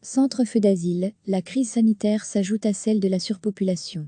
Centre feu d'asile, la crise sanitaire s'ajoute à celle de la surpopulation.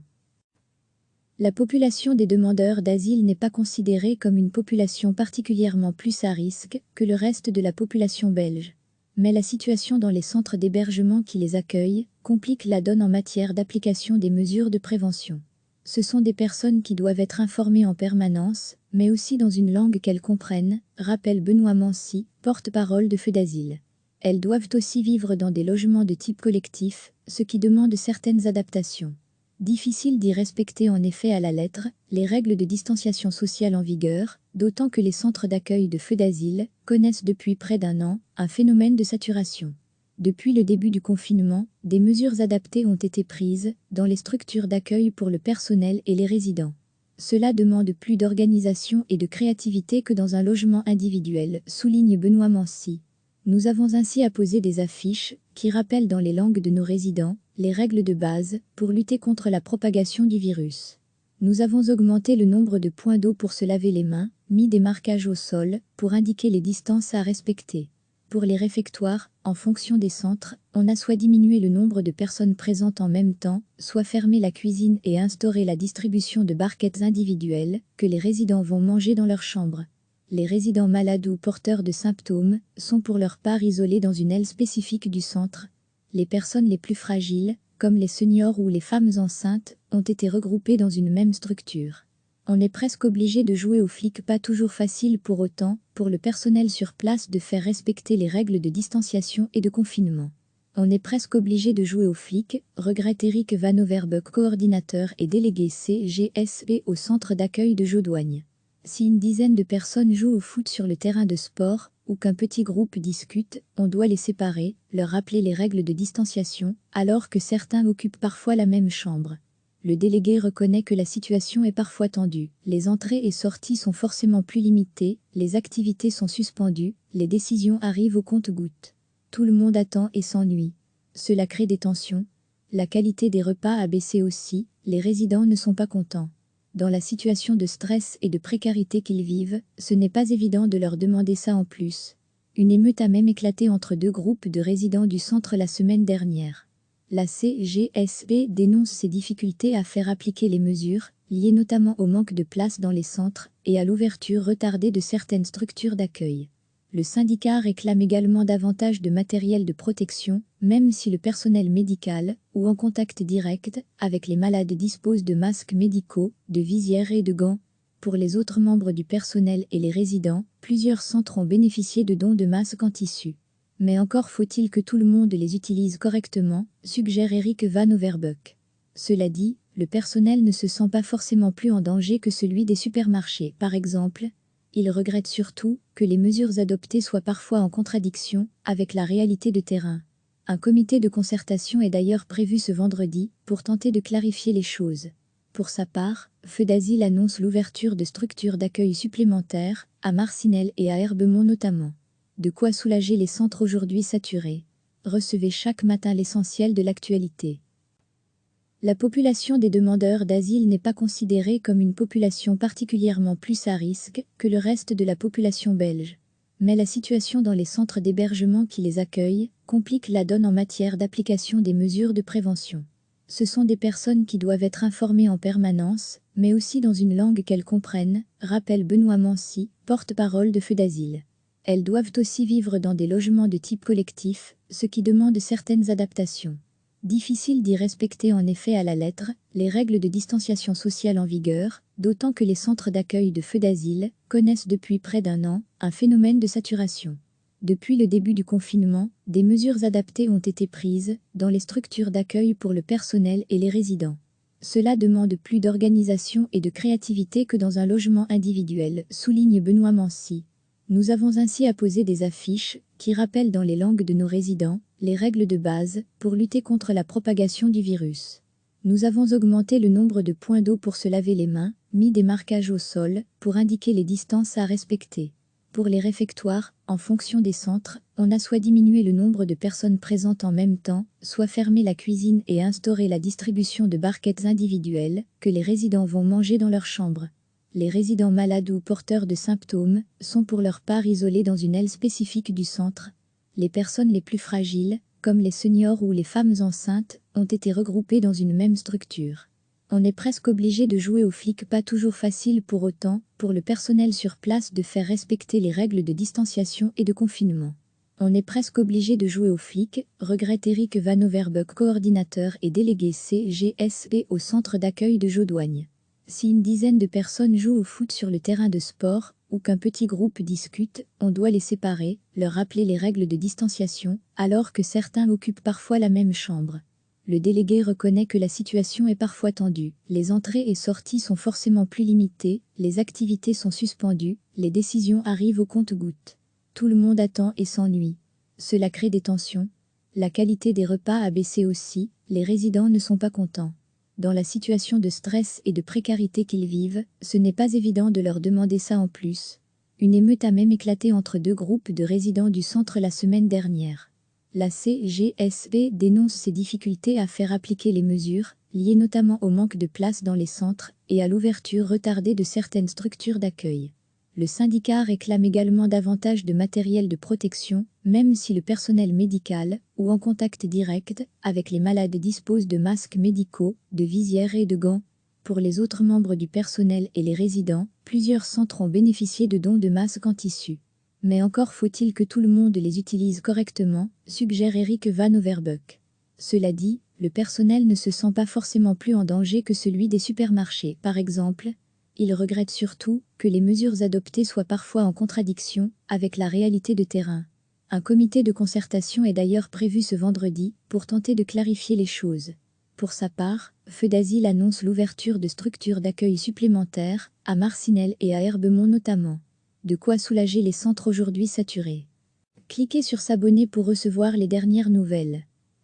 La population des demandeurs d'asile n'est pas considérée comme une population particulièrement plus à risque que le reste de la population belge. Mais la situation dans les centres d'hébergement qui les accueillent complique la donne en matière d'application des mesures de prévention. Ce sont des personnes qui doivent être informées en permanence, mais aussi dans une langue qu'elles comprennent, rappelle Benoît Mancy, porte-parole de Feu d'asile. Elles doivent aussi vivre dans des logements de type collectif, ce qui demande certaines adaptations. Difficile d'y respecter en effet à la lettre les règles de distanciation sociale en vigueur, d'autant que les centres d'accueil de Feu d'asile connaissent depuis près d'un an un phénomène de saturation. Depuis le début du confinement, des mesures adaptées ont été prises dans les structures d'accueil pour le personnel et les résidents. Cela demande plus d'organisation et de créativité que dans un logement individuel, souligne Benoît Mancy. Nous avons ainsi apposé des affiches qui rappellent dans les langues de nos résidents les règles de base pour lutter contre la propagation du virus. Nous avons augmenté le nombre de points d'eau pour se laver les mains, mis des marquages au sol pour indiquer les distances à respecter. Pour les réfectoires, en fonction des centres, on a soit diminué le nombre de personnes présentes en même temps, soit fermé la cuisine et instauré la distribution de barquettes individuelles que les résidents vont manger dans leur chambre. Les résidents malades ou porteurs de symptômes sont pour leur part isolés dans une aile spécifique du centre. Les personnes les plus fragiles, comme les seniors ou les femmes enceintes, ont été regroupées dans une même structure. On est presque obligé de jouer aux flics, pas toujours facile pour autant, pour le personnel sur place de faire respecter les règles de distanciation et de confinement. On est presque obligé de jouer aux flics, regrette Eric Van Overbeek, coordinateur et délégué CGSP au centre d'accueil de Jodoigne. Si une dizaine de personnes jouent au foot sur le terrain de sport, ou qu'un petit groupe discute, on doit les séparer, leur rappeler les règles de distanciation, alors que certains occupent parfois la même chambre. Le délégué reconnaît que la situation est parfois tendue, les entrées et sorties sont forcément plus limitées, les activités sont suspendues, les décisions arrivent au compte-gouttes. Tout le monde attend et s'ennuie. Cela crée des tensions. La qualité des repas a baissé aussi, les résidents ne sont pas contents. Dans la situation de stress et de précarité qu'ils vivent, ce n'est pas évident de leur demander ça en plus. Une émeute a même éclaté entre deux groupes de résidents du centre la semaine dernière. La CGSP dénonce ces difficultés à faire appliquer les mesures, liées notamment au manque de place dans les centres et à l'ouverture retardée de certaines structures d'accueil. Le syndicat réclame également davantage de matériel de protection, même si le personnel médical, ou en contact direct avec les malades dispose de masques médicaux, de visières et de gants. Pour les autres membres du personnel et les résidents, plusieurs centres ont bénéficié de dons de masques en tissu. Mais encore faut-il que tout le monde les utilise correctement, suggère Eric Van Overbeek. Cela dit, le personnel ne se sent pas forcément plus en danger que celui des supermarchés, par exemple. Il regrette surtout que les mesures adoptées soient parfois en contradiction avec la réalité de terrain. Un comité de concertation est d'ailleurs prévu ce vendredi pour tenter de clarifier les choses. Pour sa part, Feu d'asile annonce l'ouverture de structures d'accueil supplémentaires, à Marcinelle et à Herbemont notamment. De quoi soulager les centres aujourd'hui saturés. Recevez chaque matin l'essentiel de l'actualité. La population des demandeurs d'asile n'est pas considérée comme une population particulièrement plus à risque que le reste de la population belge. Mais la situation dans les centres d'hébergement qui les accueillent complique la donne en matière d'application des mesures de prévention. Ce sont des personnes qui doivent être informées en permanence, mais aussi dans une langue qu'elles comprennent, rappelle Benoît Mancy, porte-parole de Feu d'asile. Elles doivent aussi vivre dans des logements de type collectif, ce qui demande certaines adaptations. Difficile d'y respecter en effet à la lettre les règles de distanciation sociale en vigueur, d'autant que les centres d'accueil de Feu d'asile connaissent depuis près d'un an un phénomène de saturation. Depuis le début du confinement, des mesures adaptées ont été prises dans les structures d'accueil pour le personnel et les résidents. Cela demande plus d'organisation et de créativité que dans un logement individuel, souligne Benoît Mancy. Nous avons ainsi apposé des affiches qui rappellent dans les langues de nos résidents les règles de base pour lutter contre la propagation du virus. Nous avons augmenté le nombre de points d'eau pour se laver les mains, mis des marquages au sol pour indiquer les distances à respecter. Pour les réfectoires, en fonction des centres, on a soit diminué le nombre de personnes présentes en même temps, soit fermé la cuisine et instauré la distribution de barquettes individuelles que les résidents vont manger dans leur chambre. Les résidents malades ou porteurs de symptômes sont pour leur part isolés dans une aile spécifique du centre. Les personnes les plus fragiles, comme les seniors ou les femmes enceintes, ont été regroupés dans une même structure. On est presque obligé de jouer aux flics, pas toujours facile pour autant, pour le personnel sur place de faire respecter les règles de distanciation et de confinement. On est presque obligé de jouer aux flics, regrette Eric Van Overbeek, coordinateur et délégué CGSP au centre d'accueil de Jodoigne. Si une dizaine de personnes jouent au foot sur le terrain de sport, ou qu'un petit groupe discute, on doit les séparer, leur rappeler les règles de distanciation, alors que certains occupent parfois la même chambre. Le délégué reconnaît que la situation est parfois tendue, les entrées et sorties sont forcément plus limitées, les activités sont suspendues, les décisions arrivent au compte-gouttes. Tout le monde attend et s'ennuie. Cela crée des tensions. La qualité des repas a baissé aussi, les résidents ne sont pas contents. Dans la situation de stress et de précarité qu'ils vivent, ce n'est pas évident de leur demander ça en plus. Une émeute a même éclaté entre deux groupes de résidents du centre la semaine dernière. La CGSP dénonce ces difficultés à faire appliquer les mesures, liées notamment au manque de place dans les centres et à l'ouverture retardée de certaines structures d'accueil. Le syndicat réclame également davantage de matériel de protection, même si le personnel médical, ou en contact direct avec les malades dispose de masques médicaux, de visières et de gants. Pour les autres membres du personnel et les résidents, plusieurs centres ont bénéficié de dons de masques en tissu. Mais encore faut-il que tout le monde les utilise correctement, suggère Eric Van Overbeek. Cela dit, le personnel ne se sent pas forcément plus en danger que celui des supermarchés, par exemple. Il regrette surtout que les mesures adoptées soient parfois en contradiction avec la réalité de terrain. Un comité de concertation est d'ailleurs prévu ce vendredi pour tenter de clarifier les choses. Pour sa part, Feu d'Asile annonce l'ouverture de structures d'accueil supplémentaires, à Marcinelle et à Herbemont notamment. De quoi soulager les centres aujourd'hui saturés. Cliquez sur s'abonner pour recevoir les dernières nouvelles.